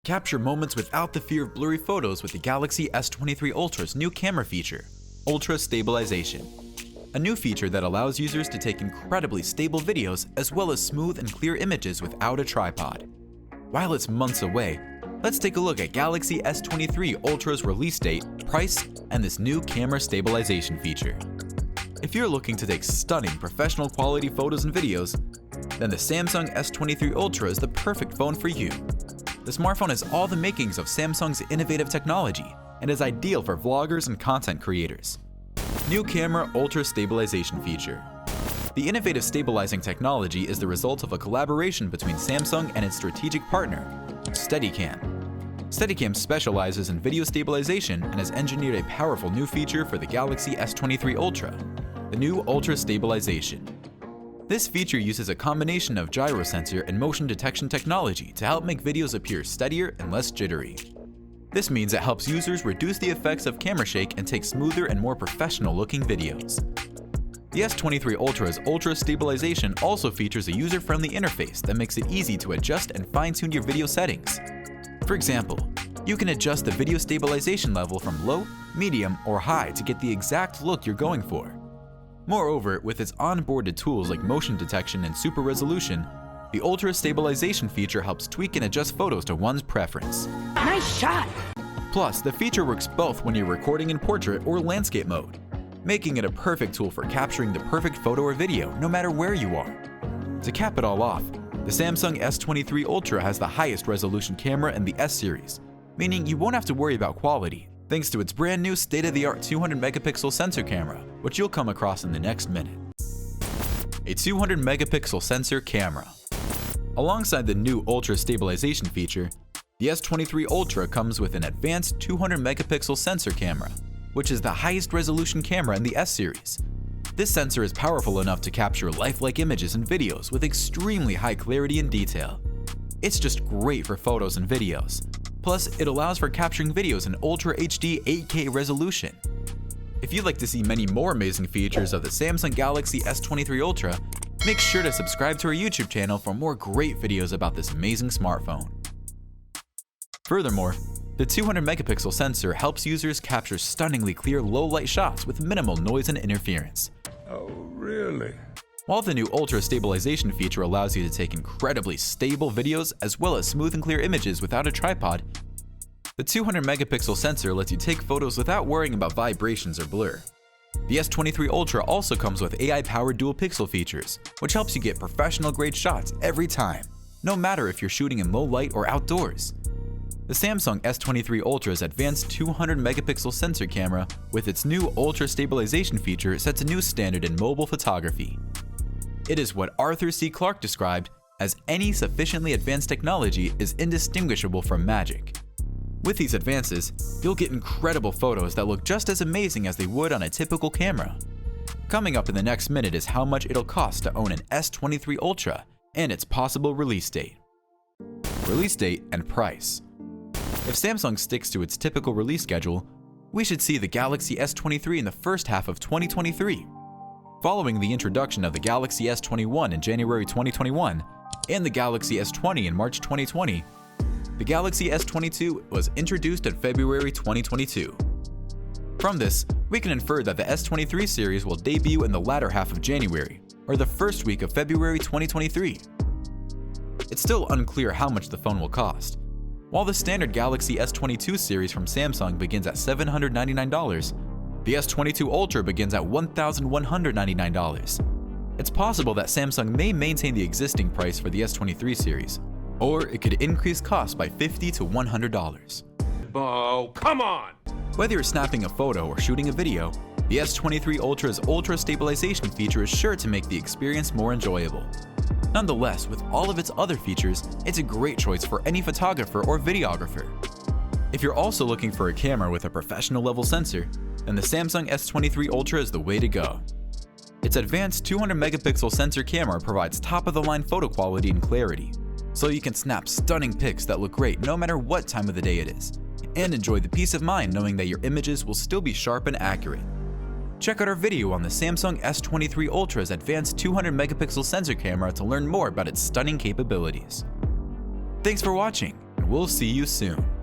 Capture moments without the fear of blurry photos with the Galaxy S23 Ultra's new camera feature, Ultra Stabilization. A new feature that allows users to take incredibly stable videos as well as smooth and clear images without a tripod. While it's months away, let's take a look at Galaxy S23 Ultra's release date, price, and this new camera stabilization feature. If you're looking to take stunning professional quality photos and videos, then the Samsung S23 Ultra is the perfect phone for you. The smartphone has all the makings of Samsung's innovative technology and is ideal for vloggers and content creators. New Camera Ultra Stabilization Feature. The innovative stabilizing technology is the result of a collaboration between Samsung and its strategic partner, Steadicam. Steadicam specializes in video stabilization and has engineered a powerful new feature for the Galaxy S23 Ultra, the new Ultra Stabilization. This feature uses a combination of gyro sensor and motion detection technology to help make videos appear steadier and less jittery. This means it helps users reduce the effects of camera shake and take smoother and more professional-looking videos. The S23 Ultra's Ultra Stabilization also features a user-friendly interface that makes it easy to adjust and fine-tune your video settings. For example, you can adjust the video stabilization level from low, medium, or high to get the exact look you're going for. Moreover, with its onboarded tools like motion detection and super resolution, the Ultra Stabilization feature helps tweak and adjust photos to one's preference. Nice shot! Plus, the feature works both when you're recording in portrait or landscape mode, making it a perfect tool for capturing the perfect photo or video no matter where you are. To cap it all off, the Samsung S23 Ultra has the highest resolution camera in the S series, meaning you won't have to worry about quality, thanks to its brand new state-of-the-art 200-megapixel sensor camera, which you'll come across in the next minute. A 200-megapixel sensor camera. Alongside the new Ultra Stabilization feature, the S23 Ultra comes with an advanced 200-megapixel sensor camera, which is the highest resolution camera in the S series. This sensor is powerful enough to capture lifelike images and videos with extremely high clarity and detail. It's just great for photos and videos. Plus, it allows for capturing videos in Ultra HD 8K resolution. If you'd like to see many more amazing features of the Samsung Galaxy S23 Ultra, make sure to subscribe to our YouTube channel for more great videos about this amazing smartphone. Furthermore, the 200-megapixel sensor helps users capture stunningly clear low-light shots with minimal noise and interference. Oh, really? While the new Ultra Stabilization feature allows you to take incredibly stable videos as well as smooth and clear images without a tripod, the 200-megapixel sensor lets you take photos without worrying about vibrations or blur. The S23 Ultra also comes with AI-powered dual-pixel features, which helps you get professional-grade shots every time, no matter if you're shooting in low light or outdoors. The Samsung S23 Ultra's advanced 200-megapixel sensor camera with its new Ultra Stabilization feature sets a new standard in mobile photography. It is what Arthur C. Clarke described as any sufficiently advanced technology is indistinguishable from magic. With these advances, you'll get incredible photos that look just as amazing as they would on a typical camera. Coming up in the next minute is how much it'll cost to own an S23 Ultra and its possible release date. Release date and price. If Samsung sticks to its typical release schedule, we should see the Galaxy S23 in the first half of 2023. Following the introduction of the Galaxy S21 in January 2021 and the Galaxy S20 in March 2020, the Galaxy S22 was introduced in February 2022. From this, we can infer that the S23 series will debut in the latter half of January or the first week of February 2023. It's still unclear how much the phone will cost. While the standard Galaxy S22 series from Samsung begins at $799, the S22 Ultra begins at $1,199. It's possible that Samsung may maintain the existing price for the S23 series, or it could increase costs by $50 to $100. Oh, come on! Whether you're snapping a photo or shooting a video, the S23 Ultra's Ultra Stabilization feature is sure to make the experience more enjoyable. Nonetheless, with all of its other features, it's a great choice for any photographer or videographer. If you're also looking for a camera with a professional-level sensor, then the Samsung S23 Ultra is the way to go. Its advanced 200-megapixel sensor camera provides top-of-the-line photo quality and clarity, so you can snap stunning pics that look great no matter what time of the day it is, and enjoy the peace of mind knowing that your images will still be sharp and accurate. Check out our video on the Samsung S23 Ultra's advanced 200-megapixel sensor camera to learn more about its stunning capabilities. Thanks for watching, and we'll see you soon.